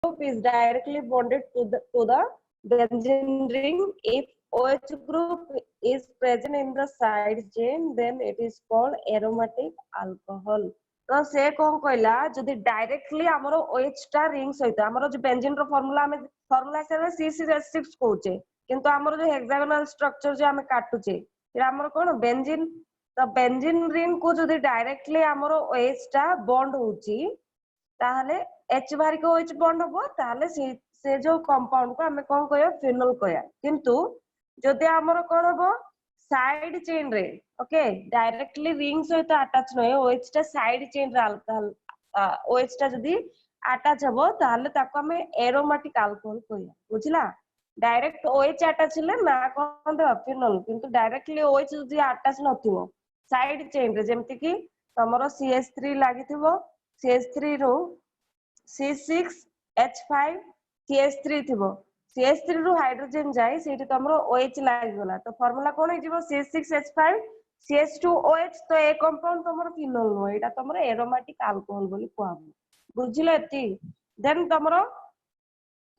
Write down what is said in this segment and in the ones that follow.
is directly bonded to the benzene ring. If OH group is present in the side chain, then it is called aromatic alcohol. तो से कौन कहला जदि directly हमरो OH टा ring सहित हमरो जो बेंजीन रो फार्मूला हमें फार्मूला से CC6 कहूचे किंतु हमरो जो हेक्सागोनल स्ट्रक्चर जो हमें काटुचे फिर हमरो कोन बेंजीन तो बेंजीन रिंग को जदि डायरेक्टली हमरो OH टा बॉन्ड होची ताहले H बाहर को OH बॉन्ड हो ताहले से जो कंपाउंड को हमें कौन कहया फिनोल कहया किंतु जदि हमरो कोन हो साइड चेन रे ओके डायरेक्टली रिंग सहित अटैच नय OH टा साइड चेन रे अल्कोहल OH टा जदि अटैच हबो ताहले ताको हमें एरोमेटिक अल्कोहल कहया बुझला डायरेक्ट OH अटैच ले ना कोन दे फिनोल किंतु डायरेक्टली OH जदि अटैच नथिवो साइड चेन रे जेमति कि तमरो CH3 लागिथिवो CH3 रो C6H5 CH3 थिबो CH3 रो हाइड्रोजन जाय सेठी तमरो OH लागि गला तो फार्मूला कोन हिजिबो C6H5 CH2OH तो ए कंपाउंड तमरो फिनोल नो एटा तमरो एरोमेटिक अल्कोहल बोली कहबो बुझिले एती देन तमरो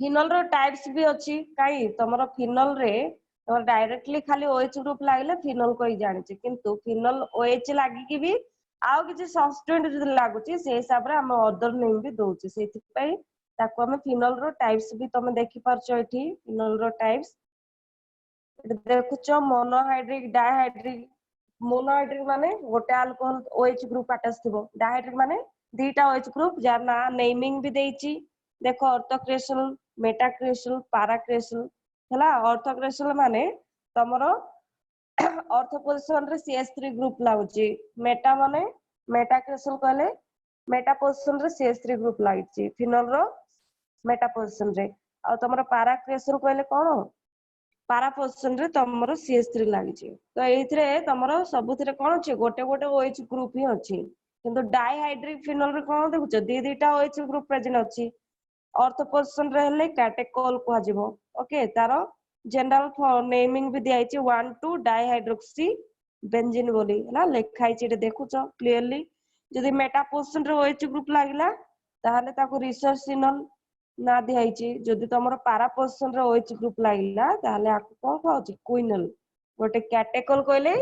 फिनोल रो टाइप्स भी अछि काई तमरो फिनोल रे तमरो डायरेक्टली खाली OH ग्रुप लागिले फिनोल कोइ जानि छै किंतु फिनोल OH लागि कि भी आउ किछि सब्स्टिट्यूएंट जदि लागुची से हिसाब रे हम अदर नेम भी दोउची सेति पई ताको हम फिनोल रो टाइप्स भी तमे देखि परछो एठी फिनोल रो टाइप्स देखुचो मोनोहाइड्रिक डायहाइड्रिक मोनोहाइड्रिक माने गोटे अल्कोहल OH ग्रुप अटैच थिबो डायहाइड्रिक माने दीटा OH ग्रुप जार ना नेमिंग भी देइची देखो ऑर्थोक्रेसल मेटाक्रेसल पैराक्रेसल हला ऑर्थोक्रेसल माने तमरो ऑर्थो पोजीशन रे CH3 ग्रुप लागुची मेटा माने मेटाक्रेसल कहले मेटा पोजीशन रे CH3 ग्रुप लागिची फिनोल रो मेटा पोजीशन रे आ तमरो पैराक्रेसल कहले कोन पारा पोजीशन रे तमरो CH3 लागिची तो एथिरे तमरो सबुथिरे कोन अछि गोटे गोटे OH ग्रुप ही अछि किंतु डायहाइड्रिक फिनोल रे कोन देखुछ दी दीटा OH ग्रुप प्रेजेंट अछि ऑर्थो पोजीशन रे हेले कैटेकोल को आजिबो ओके तारो जनरल नेमिंग भी दिया छै 1,2 डाइहाइड्रोक्सी बेंजीन बोली हला लेखाई छै देखुछ क्लियरली जदि मेटा पोजीशन रे OH ग्रुप लागिला ताहले ताको रिसर्सिनल ना दिया छै जदि तमरो पारा पोजीशन रे OH ग्रुप लागिला ताहले आको कोन कहउची क्विनल गोटे कैटेकोल कहले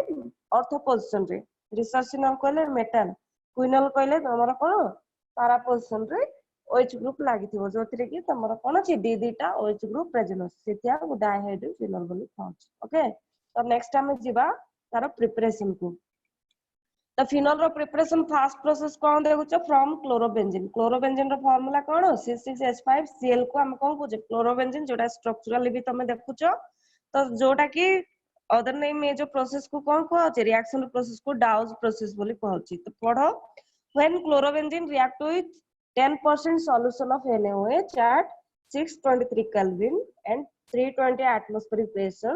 ऑर्थो पोजीशन रे रिसर्सिनल कहले मेटल क्विनल कहले तमरो कोन पारा पोजीशन रे OH ग्रुप लागिथिबो जोथिरे कि तमरो कोन अछि दी दीटा OH ग्रुप प्रेजेंट अछि सेतिया डायहाइड्रिक फिनोल बोली कहउची ओके तो नेक्स्ट टाइम जिबा तारो प्रिपरेशन को तो फिनोल रो प्रिपरेशन फास्ट प्रोसेस कोन देखुछ फ्रॉम क्लोरोबेंजीन रो फार्मूला कोन C6H5Cl को हम कोन कहउछ क्लोरोबेंजीन जोटा स्ट्रक्चरली भी तमे देखुछ तो जोटा कि अदर नेम में जो प्रोसेस को कोन कहउछ रिएक्शन प्रोसेस को डाउज प्रोसेस बोली कहउची तो पढो when chlorobenzene react with 10% solution of NaOH at 623 Kelvin and 320 atmospheric pressure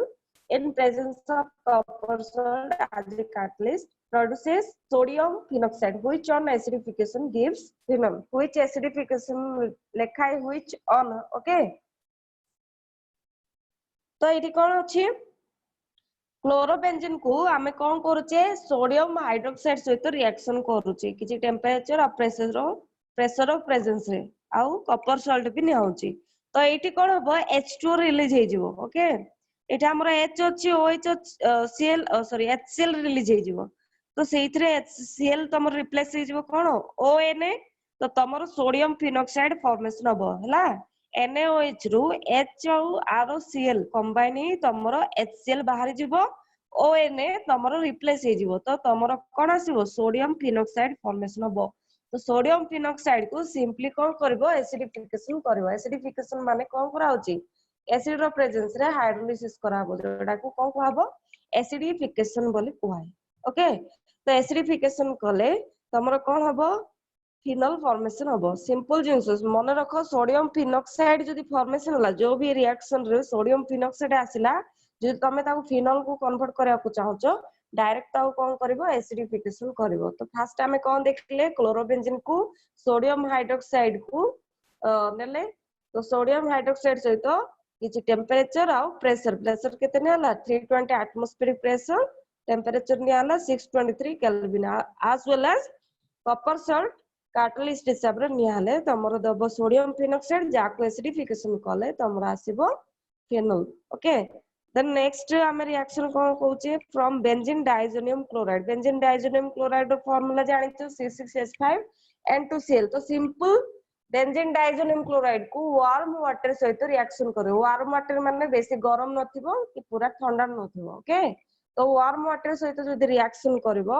in presence of copper salt as a catalyst produces sodium phenoxide which on acidification gives phenol which acidification lekha which on okay तो एठी कोन अछि chlorobenzene को आमे कोन करूचे sodium hydroxide सहित reaction करूचे किछि temperature और प्रेशर ऑफ प्रेजेंस रे आउ कॉपर सॉल्ट भी निया होची तो एठी कोन होबो H2 रिलीज हे जिवो ओके एठी हमर H अछि OH Cl sorry HCl release हे जिवो तो सेइथरे HCl तमर रिप्लेस हे जिवो कोन ONA तो तमर सोडियम फिनॉक्साइड फॉर्मेशन हबो हला NaOH रु H और R Cl कंबाइन ही तमरो HCl बाहर जिवो ONA तमरो रिप्लेस हे जिवो तो तमरो कोन आसीबो सोडियम फिनॉक्साइड फॉर्मेशन हबो तो सोडियम फिनॉक्साइड को सिंपली कोन करबो एसिडिफिकेशन माने कोन करा होची एसिड रो प्रेजेंस रे हाइड्रोलिसिस कराबो जोडा को कोन कहबो एसिडिफिकेशन बोली कहै ओके तो एसिडिफिकेशन कले तमरो कोन हबो फिनोल फॉर्मेशन हबो सिंपल जिंस मन रखो सोडियम फिनॉक्साइड जदी फॉर्मेशन होला जो भी रिएक्शन रे सोडियम फिनॉक्साइड आसिला जदी तमे ताको फिनोल को कन्वर्ट करिया को चाहछो डायरेक्ट ताको कोन करबो एसिडिफिकेशन करबो तो फर्स्ट हमें कोन देखले क्लोरोबेंजीन को सोडियम हाइड्रोक्साइड को नेले तो सोडियम हाइड्रोक्साइड सहित किछि टेंपरेचर और प्रेशर केते नेला 320 एटमॉस्फेरिक प्रेशर टेंपरेचर नेला 623 kelvin as well as copper salt catalyst हिसाब रे नियाले तमरो दबो सोडियम फिनॉक्साइड जाको एसिडिफिकेशन कले तमरो आसीबो फिनोल ओके देन नेक्स्ट हम रिएक्शन कोन कहूचे फ्रॉम बेंजीन डाइजोनियम क्लोराइड रो फार्मूला जानि तो C6H5 N2Cl तो सिंपल बेंजीन डाइजोनियम क्लोराइड को वार्म वाटर सहित रिएक्शन करो वार्म वाटर माने बेसी गरम नथिबो कि पूरा ठंडा नथिबो ओके तो वार्म वाटर सहित जदी रिएक्शन करबो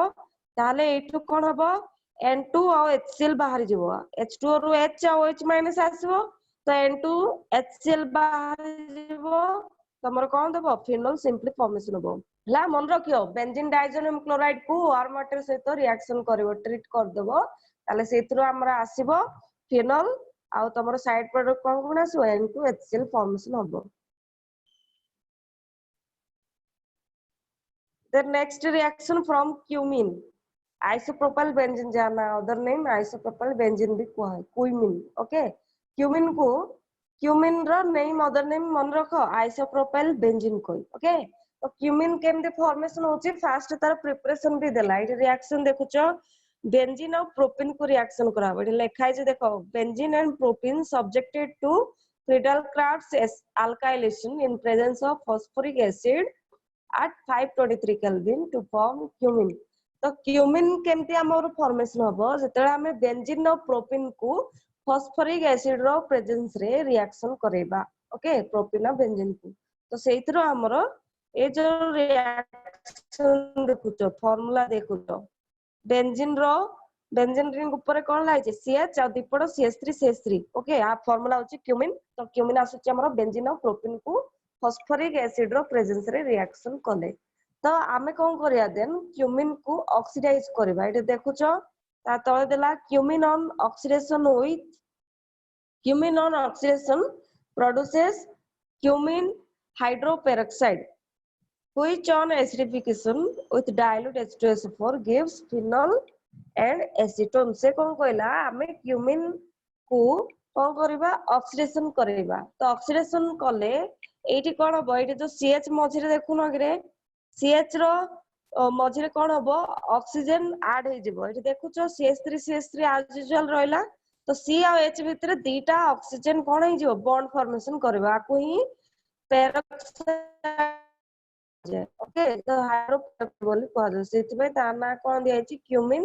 ताले एठु कोन हबो N2 और HCl बाहर जीवो H2 रो H और H माइनस आसीबो तो N2 HCl बाहर जीवो तमरो कोन दबो फिनोल सिंपली फॉर्मेशन हबो ला मन रखियो बेंजीन डाइजोनियम क्लोराइड को वार्म वाटर सहित रिएक्शन करबो ट्रीट कर देबो ताले सेथरो हमरा आसीबो फिनोल आउ तमरो साइड प्रोडक्ट कोन कोन आसीबो N2 HCl फॉर्मेशन हबो the next reaction from cumene isopropyl benzene जाना other name isopropyl benzene भी कुआ है क्यूमिन ओके क्यूमिन रो नेम अदर नेम मन रखो isopropyl benzene कोई ओके तो क्यूमिन केमते फॉर्मेशन होची फास्ट तार प्रिपरेशन भी देला इट रिएक्शन देखुचो बेंजीन और प्रोपीन को रिएक्शन कराबो इट लिखा है देखो benzene and propene subjected to Friedel-Crafts alkylation in presence of phosphoric acid at 523 Kelvin to form cumin तो क्यूमिन केमती हमर फॉर्मेशन हबो जेतले हमें बेंजीन और प्रोपीन को फॉस्फोरिक एसिड रो प्रेजेंस रे रिएक्शन करेबा ओके प्रोपीन और बेंजीन को तो सेइथरो हमर ए जो रिएक्शन देखुचो फार्मूला देखुचो बेंजीन रिंग ऊपर कोन लाइचे CH और दीपड़ CH3 ओके आ फार्मूला होची क्यूमिन तो क्यूमिन आसुची हमर बेंजीन और प्रोपीन को फॉस्फोरिक एसिड रो प्रेजेंस रे रिएक्शन कले तो आमे कोन करिया देन क्यूमिन को ऑक्सीडाइज करबा एटे देखुचो ता तळे देला cumin on oxidation produces cumin hydroperoxide which on acidification with dilute H2SO4 gives phenol and acetone से कोन कहला आमे क्यूमिन को कोन करबा ऑक्सीडेशन करबा तो ऑक्सीडेशन कले एठी कोन हबो एठी जो CH मझिरे देखु नगरे CH रो मझिरे कोन हबो ऑक्सीजन ऐड हे जिवो एठी देखुचो CH3 एज यूजुअल रहला तो C और H भितरे दीटा ऑक्सीजन कोन हे जिवो बॉन्ड फॉर्मेशन करबा को ही पेरोक्साइड ओके तो हाइड्रोपेरोक्साइड बोली कहल सेति में ता ना कोन दिया छि क्यूमिन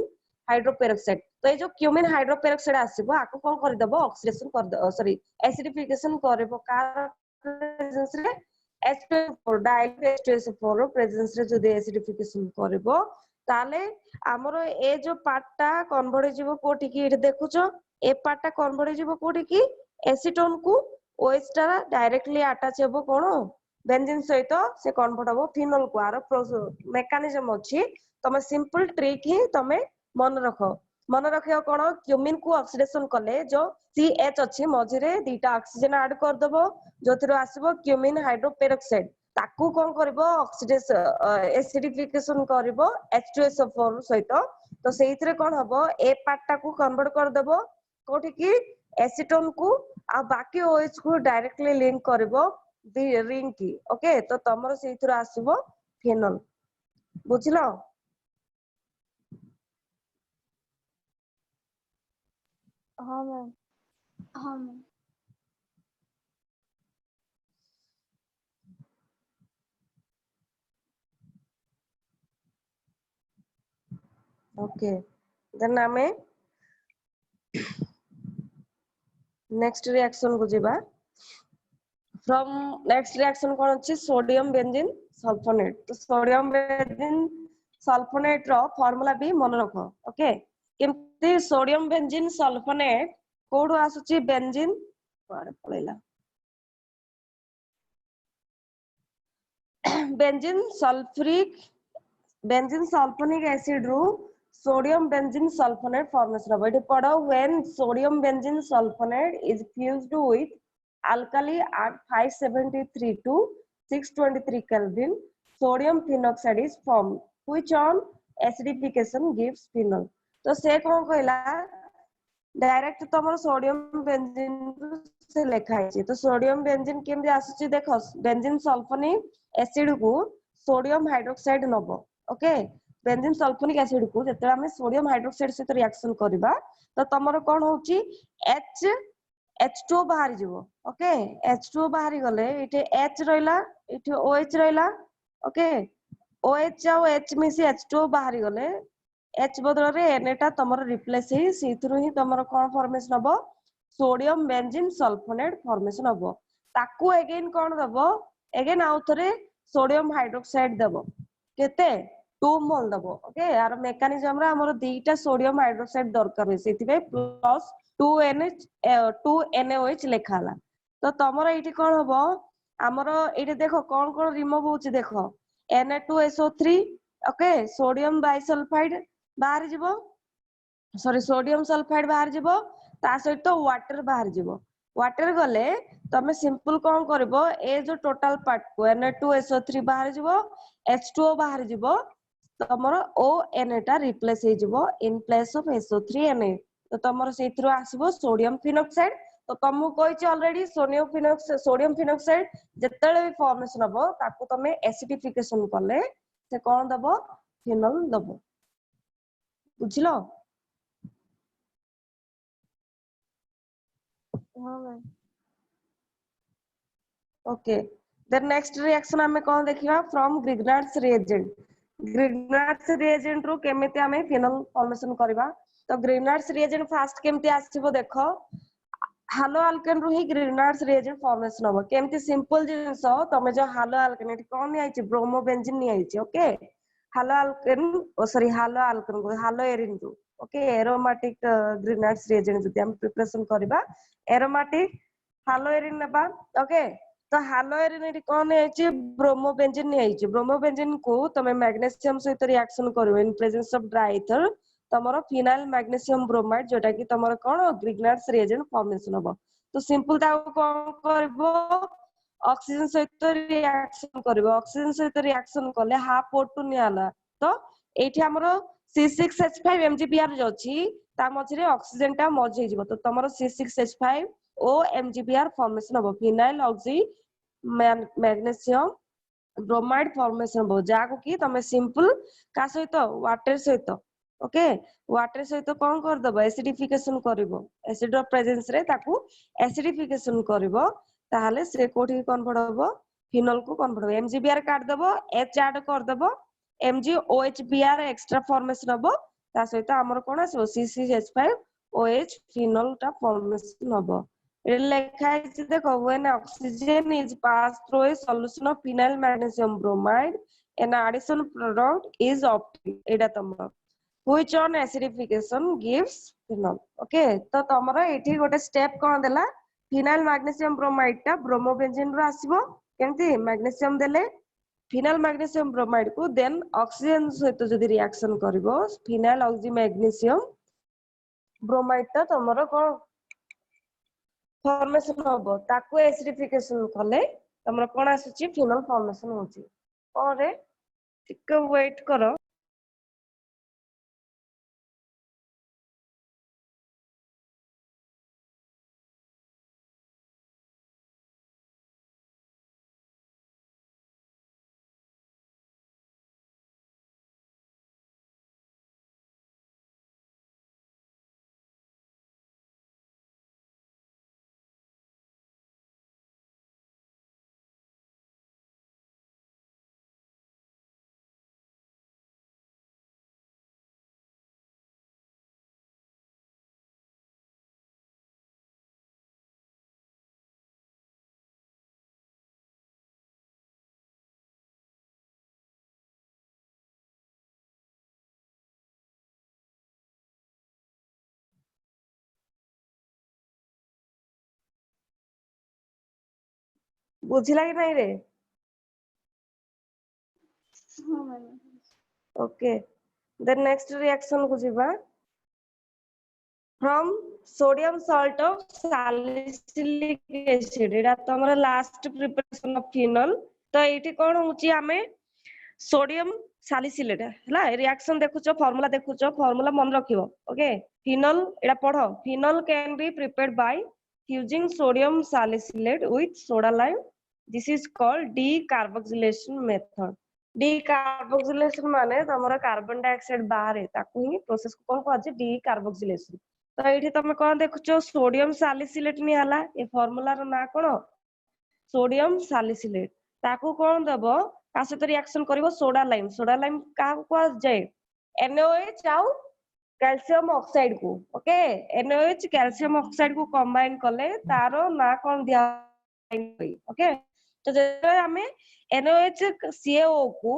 हाइड्रोपेरोक्साइड तो ए जो क्यूमिन हाइड्रोपेरोक्साइड आसीबो आको कोन कर देबो ऑक्सीडेशन कर दो सॉरी एसिडिफिकेशन करबो कार प्रेजेंस रे H2SO4 डाइल्यूट H2SO4 रो प्रेजेंस रे जदि एसिडिफिकेशन करबो ताले हमरो ए जो पार्टटा कन्वर्ट जिवो कोठी की एठी देखुचो ए पार्टटा कन्वर्ट जिवो कोठी की एसीटोन को OH टा डायरेक्टली अटैच हेबो कोन बेंजीन सहित से कन्वर्ट हबो फिनोल को आरो मेकानिज्म अछि तमे सिंपल ट्रिक ही तमे मन रखियो कोन क्यूमिन को ऑक्सीडेशन कले जो CH अछि मझिरे दीटा ऑक्सीजन ऐड कर दबो जोथिरो आसीबो क्यूमिन हाइड्रोपेरोक्साइड ताकू कोन करबो ऑक्सीडेशन एसिडिफिकेशन करबो H2SO4 सहित तो सेइथरे कोन हबो ए पार्टटा को कन्वर्ट कर दबो कोठी की एसीटोन को आ बाकी OH को डायरेक्टली लिंक करबो दी रिंग की ओके तो तमरो सेइथरो आसीबो फिनोल बुझलो हाँ मैम हाँ मैम ओके देन आमे नेक्स्ट रिएक्शन को जिबा फ्रॉम नेक्स्ट रिएक्शन कोन अछि सोडियम बेंजीन सल्फोनेट तो सोडियम बेंजीन सल्फोनेट रो फार्मूला भी मन रखो ओके केमती सोडियम बेंजीन सल्फोनेट कोडो आसुची बेंजीन पार पळेला बेंजीन सल्फोनिक एसिड रू sodium benzene sulfonate formation of it पढ़ो when sodium benzene sulfonate is fused with alkali at 573 to 623 Kelvin sodium phenoxide is formed which on acidification gives phenol तो से कौन कहला direct तमर sodium benzene से लिखा है तो सोडियम बेंजीन केमि आसुची देखो बेंजीन सल्फोनिक एसिड को सोडियम हाइड्रोक्साइड नबो ओके बेंजीन सल्फोनिक एसिड को जेतेला हमें सोडियम हाइड्रोक्साइड सहित रिएक्शन करबा तो तमरो कोन होची H2O बाहर जीवो ओके H2O बाहर गले इटे H रहला इटे OH रहला ओके OH और H मिसी H2O बाहर गले H बदल रे Na टा तमरो रिप्लेस हे सीथरु ही तमरो कोन फॉर्मेशन हबो सोडियम बेंजीन सल्फोनेट फॉर्मेशन हबो ताकू अगेन कोन दबो अगेन आउ थरे सोडियम हाइड्रोक्साइड दबो केते 2 मोल दबो ओके यार मेकानिज्म रे हमर दुईटा सोडियम हाइड्रोक्साइड दरकार सेति बे प्लस 2NaOH लेखाला तो तमरो एठी कोन हबो हमरो एठी देखो कोन कोन रिमूव होची देखो Na2SO3 ओके सोडियम बाइसल्फाइड बाहर जीवो सॉरी सोडियम सल्फाइड बाहर जीवो ता सहित वाटर बाहर जीवो वाटर गले तमे सिंपल कोन करबो ए जो टोटल पार्ट को Na2SO3 बाहर जीवो H2O बाहर जीवो तमरो ONA टा रिप्लेस हे जीवो इन प्लेस ऑफ SO3Na तो तमरो सेथिरो आसीबो सोडियम फिनॉक्साइड तो तमु कोइछ ऑलरेडी सोडियम फिनॉक्साइड जेतेले भी फॉर्मेशन हबो ताको तमे एसिडिफिकेशन करले से कोन दबो फिनोल दबो बुझलो हाँ ma'am okay then next reaction हमें कोन देखिबा फ्रॉम ग्रिग्नार्ड्स रिएजेंट रो केमिते हमें फिनोल फॉर्मेशन करबा तो ग्रिग्नार्ड्स रिएजेंट फास्ट केमिते आसीबो देखो हालो अल्केन रो ही ग्रिग्नार्ड्स रिएजेंट फॉर्मेशन होबो केमिते सिंपल जिंस तमे जो हालो अल्केन एटी कोन नि आइछि ब्रोमोबेंजीन नि आइछि ओके हालो अल्केन ओ सॉरी हालो अल्केन को हालो एरिन रो ओके एरोमेटिक ग्रिग्नार्ड्स रिएजेंट जति हम प्रिपरेशन करबा एरोमेटिक हालो एरिन नबा ओके तो हालो एरिन एटी कोन आइछि ब्रोमोबेंजीन नि आइछि ब्रोमोबेंजीन को तमे मैग्नीशियम सहित रिएक्शन करबो in presence of dry ether तमरो फिनाइल मैग्नीशियम ब्रोमाइड जोटा कि तमरो कोन ग्रिग्नार्ड्स रिएजेंट फॉर्मेशन होबो तो सिंपल ता कोन करबो ऑक्सीजन सहित रिएक्शन करबो ऑक्सीजन सहित रिएक्शन करले हाफ O2 नियाला तो एठी हमरो C6H5 MgBr जो अछि ता मझरे ऑक्सीजन टा मज हे जिवो तो तमरो C6H5 O MgBr फॉर्मेशन होबो phenyl oxy magnesium bromide formation होबो जाको कि तमे सिंपल का सहित वाटर सहित ओके वाटर सहित कोन कर दबो एसिडिफिकेशन करबो एसिड रो प्रेजेंस रे ताकू एसिडिफिकेशन करबो ताहाले से कोठी कन्वर्ट होबो फिनोल को कन्वर्ट होबो MgBr काट दबो H ऐड कर दबो MgOHBr एक्स्ट्रा फॉर्मेशन होबो ता सहित हमर कोन आसो C6H5OH फिनोल टा फॉर्मेशन होबो ए लेखा है देखो when oxygen is passed through a solution of phenyl magnesium bromide an addition product is obtained एडा तमरो which on acidification gives phenol okay तो तमरो एठी गोटे स्टेप कोन देला phenyl magnesium bromide टा ब्रोमोबेंजीन रो आसीबो केमती मैग्नीशियम देले phenyl magnesium bromide को then oxygen सहित जदी रिएक्शन करबो phenyl oxy magnesium bromide टा तमरो को फॉर्मेशन होबो ताकू एसिडिफिकेशन करले तमरो कोन आसुची फिनोल फॉर्मेशन होची और टिके वेट करो बुझिला कि नहीं रे हाँ ma'am okay then next reaction को जीवा from sodium salt of salicylic acid एटा तो हमर लास्ट प्रिपरेशन ऑफ फिनोल तो एठी कोन होची हमें सोडियम सालिसिलेट हला रिएक्शन देखुचो फार्मूला मन रखिबो ओके फिनोल एटा पढो phenol can be prepared by fusing sodium salicylate with soda lime this is called decarboxylation method decarboxylation माने तमरो कार्बन डाइऑक्साइड बाहर ताकू ही प्रोसेस को कोन कहजे डिकार्बोक्सिलेशन। तो एठी तमे कोन देखुचो सोडियम सैलिसिलेट नि हला ए फार्मूला रो ना कोन सोडियम सैलिसिलेट ताकू कोन दबो का सहित रिएक्शन करिवो सोडा लाइम का को जाय NaOH आउ कैल्शियम ऑक्साइड को ओके NaOH कैल्शियम ऑक्साइड को कंबाइन कले तारो ना कोन दिया ओके। तो जे हमें NaOH CaO को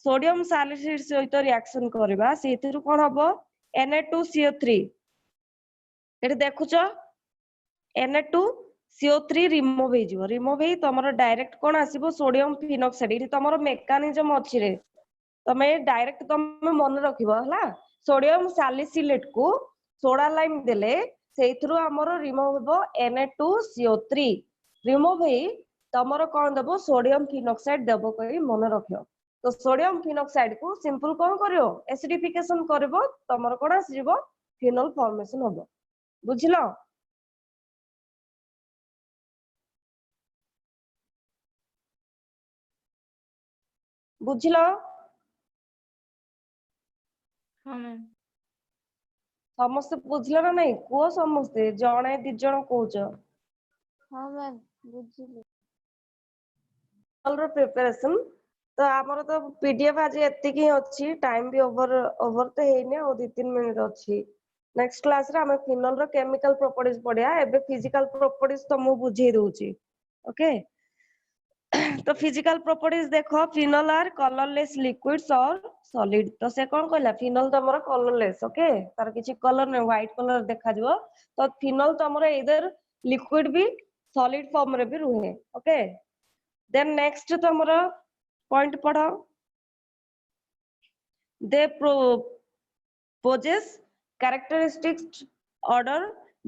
सोडियम सैलिसिलेट सहित रिएक्शन करबा सेथिरु कोन हबो Na2CO3 एठी देखुचो Na2CO3 रिमूव हे तमरो डायरेक्ट कोन आसीबो सोडियम फिनॉक्साइड एठी तमरो मेकानिज्म अछि रे तमे डायरेक्ट तमे मन रखिबो हला सोडियम सैलिसिलेट को सोडा लाइम देले सेथिरु हमरो रिमूव हेबो Na2CO3 रिमूव हे तमरो कोन देबो सोडियम फिनॉक्साइड देबो कहि मन रखियो। तो सोडियम फिनॉक्साइड को सिंपल कोन करियो एसिडिफिकेशन करबो तमरो कोन आसीबो फिनोल फॉर्मेशन होबो बुझिलो। बुझिलो हाँ मैम। समस्त बुझिलो ना नहीं को समस्त जणे दि जण कहउछ हाँ मैम बुझिली। रो प्रिपरेशन तो हमर तो पीडीएफ आज एतिकी अछि टाइम भी ओवर तो हेने और 2-3 मिनिट अछि। नेक्स्ट क्लास रे हम फिनोल रो केमिकल प्रॉपर्टीज पढिया एबे फिजिकल प्रॉपर्टीज तो मु बुझी दोउची ओके। तो फिजिकल प्रॉपर्टीज देखो फिनोल आर कलरलेस लिक्विड्स और सॉलिड तो से कोन कहला फिनोल तमरो कलरलेस ओके तार किछि कलर नै व्हाइट कलर देखा जबो तो फिनोल तमरो इधर लिक्विड भी सॉलिड फॉर्म रे भी रुहे ओके। देन नेक्स्ट तमरो पॉइंट पढ़ो दे possess characteristics order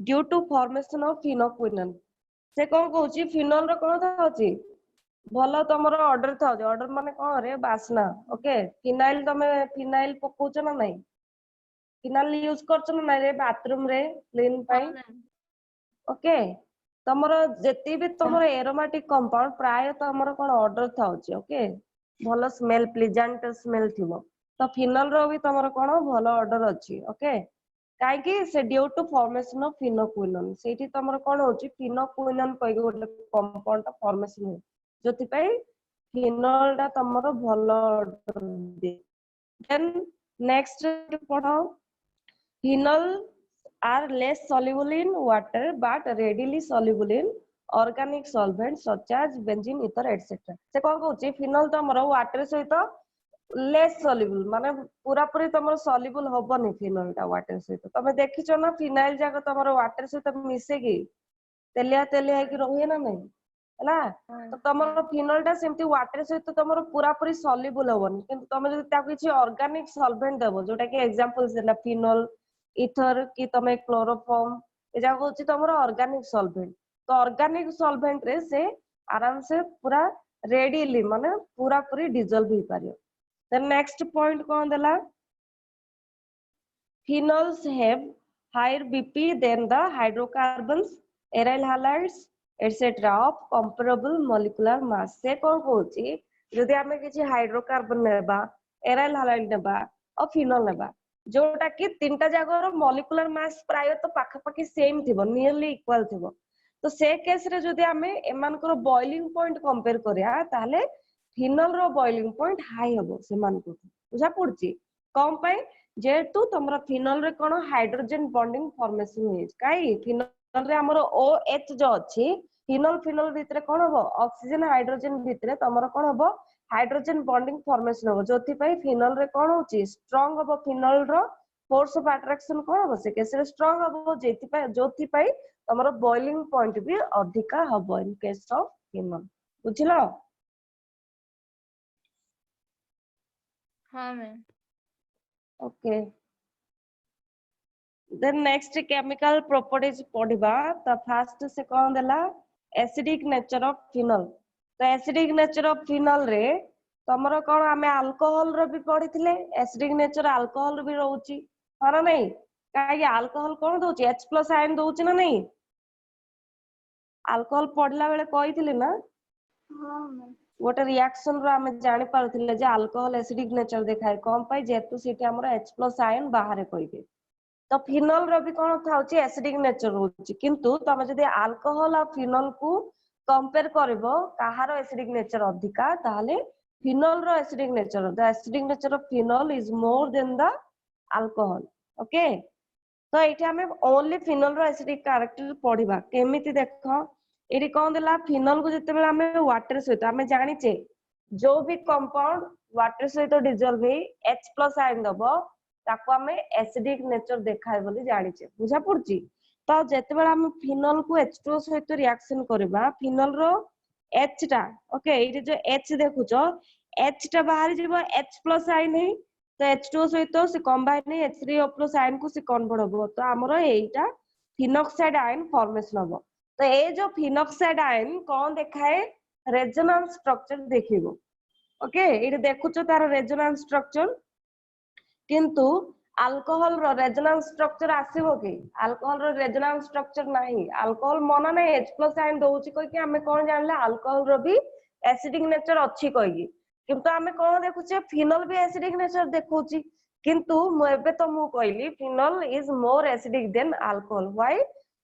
due to formation of phenolquinone से कोन कहउची फिनोल रो कोन थाउची भलो तमरो ऑर्डर थाउची ऑर्डर माने कोन रे बासना ओके। फिनाइल तमे फिनाइल पकोच ना नहीं फिनाइल यूज करछ ना रे बाथरूम रे क्लीन हाँ पाई मैम। ओके। तमरो जेती भी तमरो एरोमेटिक कंपाउंड प्राय तमरो कोन ऑर्डर थाउची ओके भलो स्मेल प्लीजेंट स्मेल थिबो तो फिनोल रो भी तमरो कोन भलो ऑर्डर अछि ओके काई कि से ड्यू टू फॉर्मेशन ऑफ फिनोक्विनोन सेठी तमरो कोन होची फिनोक्विनोन कहि गोटे कंपाउंड का फॉर्मेशन हो जोति पई फिनोल दा तमरो भलो ऑर्डर दे। देन नेक्स्ट पढो phenol are less soluble in water but readily soluble in organic solvents such as benzene ether etc से कोन कहउची फिनोल तमरो वाटर सहित लेस सॉल्युबल माने पूरा पूरी तमरो सॉल्युबल होबनी फिनोल ता वाटर सहित तमे देखिचो ना फिनाइल जाक तमरो वाटर सहित मिसे की तेलिया तेलिया कि रहुए ना नहीं हला तो तमरो फिनोल ता सेमती वाटर सहित तमरो पूरा पूरी सॉल्युबल होबनी किंतु तमे जदी ता किछि ऑर्गेनिक सॉल्वेंट देबो जोटा कि एग्जांपल्स देला फिनोल इथर कि तमे क्लोरोफॉर्म ए जा होची तमरो ऑर्गेनिक सॉल्वेंट तो ऑर्गेनिक सॉल्वेंट रे से आराम से पूरा रेडीली माने पूरा पूरी डिसॉल्व हो पारियो। देन नेक्स्ट पॉइंट कोन देला phenols have higher BP than the hydrocarbons aryl halides etc of comparable molecular mass से कोन कहउची जदी हमें किछि हाइड्रोकार्बन नेबा एराइल हालाइड नेबा और फिनोल नेबा जोटा कि तीनटा जागर मॉलिक्यूलर मास प्राय तो पाखा पाखी सेम थिबो नियरली इक्वल थिबो तो से केस रे जदी हमें एमानकर बॉइलिंग पॉइंट कंपेयर करिया ताले फिनोल रो बॉइलिंग पॉइंट हाई हबो से मानकु बुझा पड़ची कम पई जेतु तमरा फिनोल रे कोन हाइड्रोजन बॉन्डिंग फॉर्मेशन होई काई फिनोल रे हमरो OH जो अछि फिनोल फिनोल भितरे कोन हबो ऑक्सीजन हाइड्रोजन भितरे तमरा कोन हबो हाइड्रोजन बॉन्डिंग फॉर्मेशन हबो जोथि पई फिनोल रे कोन होची स्ट्रांग हबो फिनोल रो फोर्स ऑफ अट्रैक्शन कोन हबो से केस रे स्ट्रांग हबो जोथि पई तमरो बॉइलिंग पॉइंट भी अधिका हबो इन केस ऑफ फिनोल बुझिलो। हाँ ma'am. Okay then next chemical properties पढ़िबा त फर्स्ट से कोन देला एसिडिक नेचर ऑफ फिनोल तो एसिडिक नेचर ऑफ फिनोल रे तमरो कोन हमें अल्कोहल रो भी पढ़िथिले एसिडिक नेचर अल्कोहल भी रहउची हां नहीं काहे अल्कोहल कोन दोची H+ आयन दोची ना नहीं अल्कोहल पढ़ला बेले कहिथिले ना। हाँ मैम। गोटे रिएक्शन रो आमे जानि पारुथिले जे अल्कोहल एसिडिक नेचर देखाय कोन पई जेतु सिटी हमर H+ आयन बाहर कइबे तो फिनोल रो भी कोन थाउची एसिडिक नेचर होची किंतु तमे जदी अल्कोहल और फिनोल को कंपेयर करबो काहारो एसिडिक नेचर अधिका ताले फिनोल रो acidic nature the acidic nature of phenol is more than the alcohol okay तो एठी हमें ओनली फिनोल रो एसिडिक कैरेक्टर पढिबा केमिति देखो एठी कोन देला फिनोल को जते बेला हमें वाटर सहित हमें जानि छे जो भी कंपाउंड वाटर सहित डिसॉल्व हे H+ आयन दबो ताको हमें एसिडिक नेचर देखाय बोली जानि छे बुझा पड़ची तो जते बेला हम फिनोल को H2O सहित रिएक्शन करबा फिनोल रो H टा ओके एठी जो H देखुचो H टा बाहर जीवो H+ आयन है तो H2O सहित से कंबाइन है H3O+ आयन को से कन्वर्ट होबो तो हमरो एटा फिनॉक्साइड आयन फॉर्मेशन होबो तो ए जो फिनॉक्साइड आयन कोन देखाए रेजोनेंस स्ट्रक्चर देखिबो ओके एठी देखुचो तार रेजोनेंस स्ट्रक्चर किंतु अल्कोहल रो रेजोनेंस स्ट्रक्चर आसीबो कि अल्कोहल रो रेजोनेंस स्ट्रक्चर नाही अल्कोहल मना नै H+ आयन दोउची कोइ कि हमें कोन जानले अल्कोहल रो भी एसिडिक नेचर अछि कोइ किंतु हमें कोन देखुचे फिनोल भी एसिडिक नेचर देखौची किंतु मु एबे तो मु कहली phenol is more acidic than alcohol why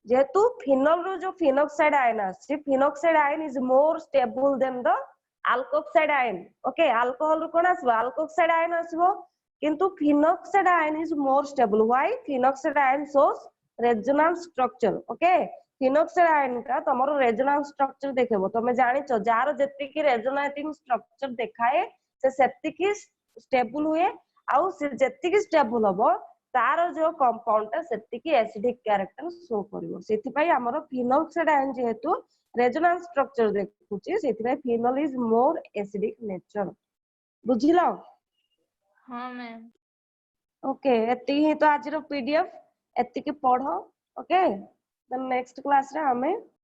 जेतु फिनोल रो जो फिनॉक्साइड आयन आछि phenoxide ion is more stable than the alkoxide ion okay alcohol रो कोन आसबो अल्कोक्साइड आयन आसबो किंतु phenoxide ion is more stable why phenoxide ion shows resonance structure okay phenoxide ion का तमरो रेजोनेंस स्ट्रक्चर देखबो तमे जानिचो जार जत्ति की रेजोनेटिंग स्ट्रक्चर देखाए से सेत्ति की स्टेबल हुए आउ से जत्ति की स्टेबल होबो तार जो कंपाउंड ता सेत्ति की एसिडिक कैरेक्टर शो करिवो सेति पई हमरो फिनॉक्साइड आयन जेहेतु रेजोनेंस स्ट्रक्चर देखुची सेति पई phenol is more acidic nature बुझिलो हाँ मैम ओके एति ही तो आज रो पीडीएफ एति के पढो ओके देन नेक्स्ट क्लास रे हमें